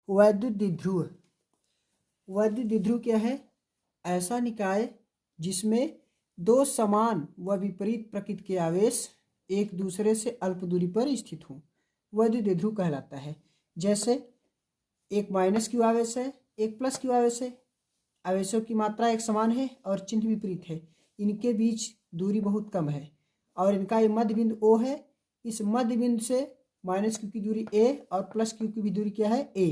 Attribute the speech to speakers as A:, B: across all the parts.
A: वैद्युत द्विध्रुव। वैद्युत द्विध्रुव क्या है? ऐसा निकाय जिसमें दो समान व विपरीत प्रकृति के आवेश एक दूसरे से अल्प दूरी पर स्थित हों, वैद्युत द्विध्रुव कहलाता है। जैसे एक माइनस क्यू आवेश है, एक प्लस क्यू आवेश है, आवेशों की मात्रा एक समान है और चिन्ह विपरीत है, इनके बीच दूरी बहुत कम है और इनका ये मध्य बिंदु O है। इस मध्य बिंदु से माइनस क्यू की दूरी A और प्लस क्यू की भी दूरी क्या है? A,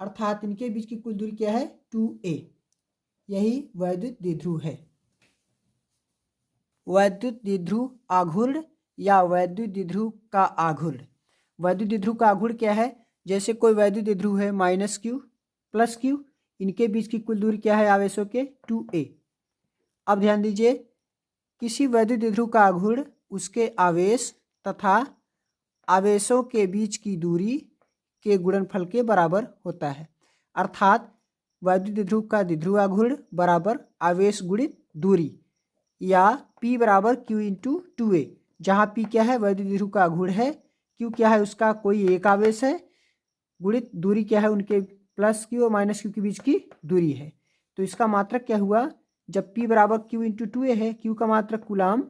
A: अर्थात इनके बीच की कुल दूरी क्या है? 2A। यही वैद्युत द्विध्रुव है। वैद्युत द्विध्रुव आघूर्ण या वैद्युत द्विध्रुव का आघूर्ण। वैद्युत द्विध्रुव का आघूर्ण क्या है? जैसे कोई वैद्युत द्विध्रुव है माइनस क्यू प्लस क्यू, इनके बीच की कुल दूरी क्या है आवेशों के? 2A। अब ध्यान दीजिए, किसी वैद्युत द्विध्रुव का आघूर्ण उसके आवेश तथा आवेशों के बीच की दूरी के गुणनफल के बराबर होता है। अर्थात वैद्युत द्विध्रुव का द्विध्रुव आघूर्ण बराबर आवेश गुणित दूरी, या P बराबर Q इंटू 2A, जहाँ P क्या है? वैद्युत द्विध्रुव का आघूर्ण है, Q क्या है? उसका कोई एक आवेश है, गुणित दूरी क्या है? उनके प्लस क्यू और माइनस क्यू के बीच की दूरी है। तो इसका मात्रक क्या हुआ? जब P बराबर Q इंटू 2A है, Q का मात्रक कुलाम,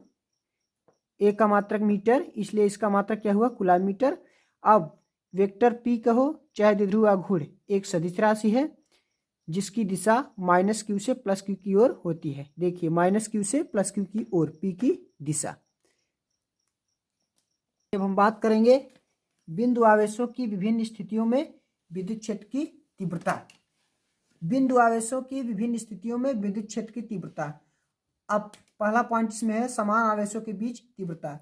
A: A का मात्रक मीटर, इसलिए इसका मात्रक क्या हुआ? Coulomb metre. अब वेक्टर P कहो चाहे द्विध्रुव आघूर्ण एक सदिश राशि है जिसकी दिशा माइनस क्यू से प्लस क्यू की ओर होती है। देखिए, माइनस क्यू से प्लस क्यू की ओर P की दिशा। जब हम बात करेंगे बिंदु आवेशों की विभिन्न स्थितियों में विद्युत क्षेत्र की तीव्रता। बिंदु आवेशों की विभिन्न स्थितियों में विद्युत क्षेत्र की तीव्रता। अब पहला पॉइंट इसमें है समान आवेशों के बीच तीव्रता।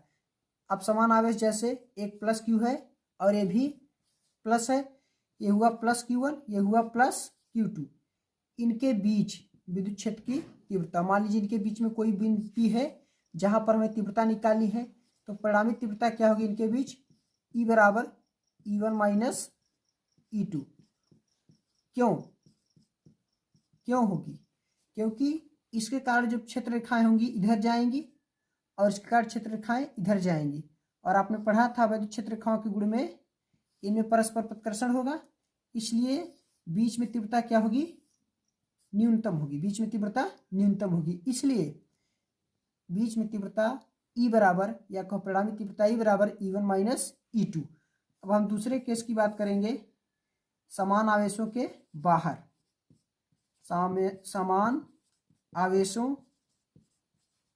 A: अब समान आवेश जैसे एक प्लस क्यू है और ये भी प्लस है, ये हुआ प्लस Q1, ये हुआ प्लस Q2, इनके बीच विद्युत क्षेत्र की तीव्रता। मान लीजिए इनके बीच में कोई बिंदु P है जहां पर हमें तीव्रता निकालनी है, तो परिणामी तीव्रता क्या होगी इनके बीच? E बराबर E1 माइनस E2। क्यों होगी? क्योंकि इसके कारण जो क्षेत्र रेखाएं होंगी इधर जाएंगी और इसके कारण क्षेत्र रेखाएं इधर जाएंगी, और आपने पढ़ा था वैद्युत क्षेत्र रेखाओं के गुण में इनमें परस्पर प्रतिकर्षण होगा, इसलिए बीच में तीव्रता क्या होगी? न्यूनतम होगी। बीच में तीव्रता न्यूनतम होगी, इसलिए बीच में तीव्रता E बराबर, या कहो परिणामी तीव्रता E बराबर E1 माइनस E2। अब हम दूसरे केस की बात करेंगे, समान आवेशों के बाहर। समान आवेशों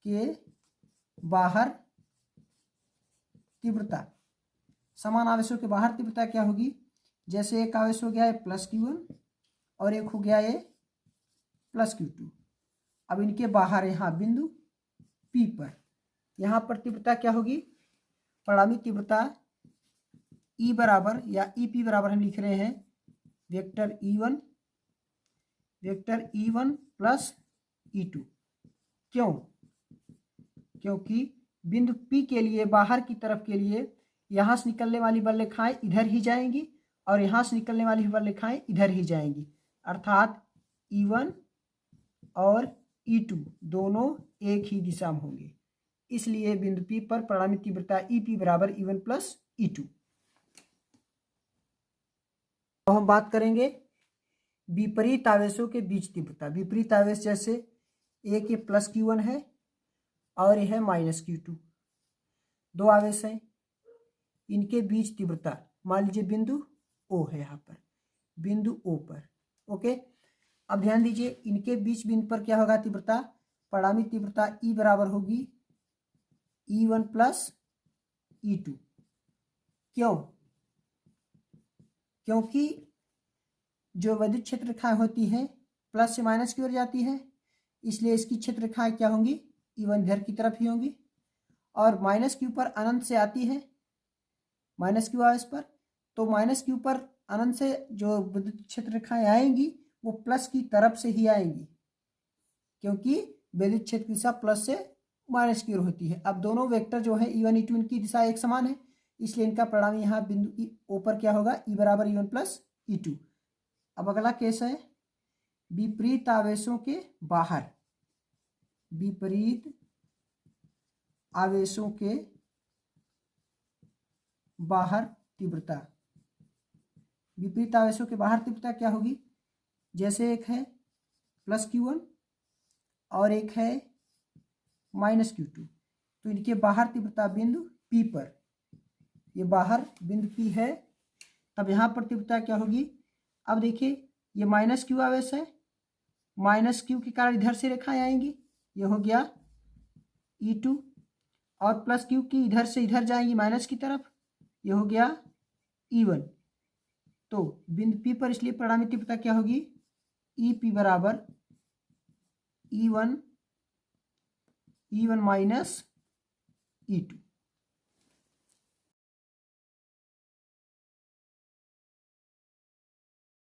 A: के बाहर तीव्रता। समान आवेशों के बाहर तीव्रता क्या होगी? जैसे एक आवेश हो गया है प्लस Q1 और एक हो गया है प्लस Q2। अब इनके बाहर यहाँ बिंदु P पर, यहाँ पर तीव्रता क्या होगी? परिणामी तीव्रता E बराबर, या EP बराबर हम लिख रहे हैं वेक्टर E1 प्लस E2। क्योंकि बिंदु P के लिए बाहर की तरफ के लिए यहाँ से निकलने वाली बल रेखाएं इधर ही जाएंगी और यहाँ से निकलने वाली बल रेखाएं इधर ही जाएंगी, अर्थात E1 और E2 दोनों एक ही दिशा में होंगे, इसलिए बिंदु P पर परिणामी तीव्रता EP बराबर E1 प्लस E2। तो हम बात करेंगे विपरीत आवेशों के बीच तीव्रता। विपरीत आवेश जैसे एक ये प्लस Q1 है और यह है माइनस Q2, दो आवेश हैं, इनके बीच तीव्रता मान लीजिए बिंदु O है, यहाँ पर बिंदु O पर। ओके, अब ध्यान दीजिए इनके बीच बिंदु पर क्या होगा तीव्रता? परिणामी तीव्रता E बराबर होगी E1 प्लस E2। क्योंकि जो विद्युत क्षेत्र रेखाएं होती हैं प्लस से माइनस की ओर जाती है, इसलिए इसकी क्षेत्र रेखाएं क्या होंगी? E1 इधर की तरफ ही होंगी, और माइनस क्यू पर अनंत से आती है, माइनस क्यू आवेश पर, तो माइनस क्यू पर अनंत से जो विद्युत क्षेत्र रेखाएं आएंगी वो प्लस की तरफ से ही आएंगी, क्योंकि विद्युत क्षेत्र की दिशा प्लस से माइनस की ओर होती है। अब दोनों वेक्टर जो है E1 E2 इनकी दिशा एक समान है, इसलिए इनका परिणामी यहाँ बिंदु O पर क्या होगा? E बराबर E1 प्लस E2। अब अगला केस है विपरीत आवेशों के बाहर। विपरीत आवेशों के बाहर तीव्रता। विपरीत आवेशों के बाहर तीव्रता क्या होगी, जैसे एक है +Q1 और एक है -Q2, तो इनके बाहर तीव्रता बिंदु P पर, ये बाहर बिंदु P है, तब यहाँ पर तीव्रता क्या होगी। अब देखिए ये -Q आवेश है, -Q के कारण इधर से रेखाएं आएंगी, ये हो गया E2, और +Q की इधर से इधर जाएंगी माइनस की तरफ, ये हो गया E1। तो बिंदु P पर इसलिए परिणामी तीव्रता क्या होगी, EP बराबर E1 - E2।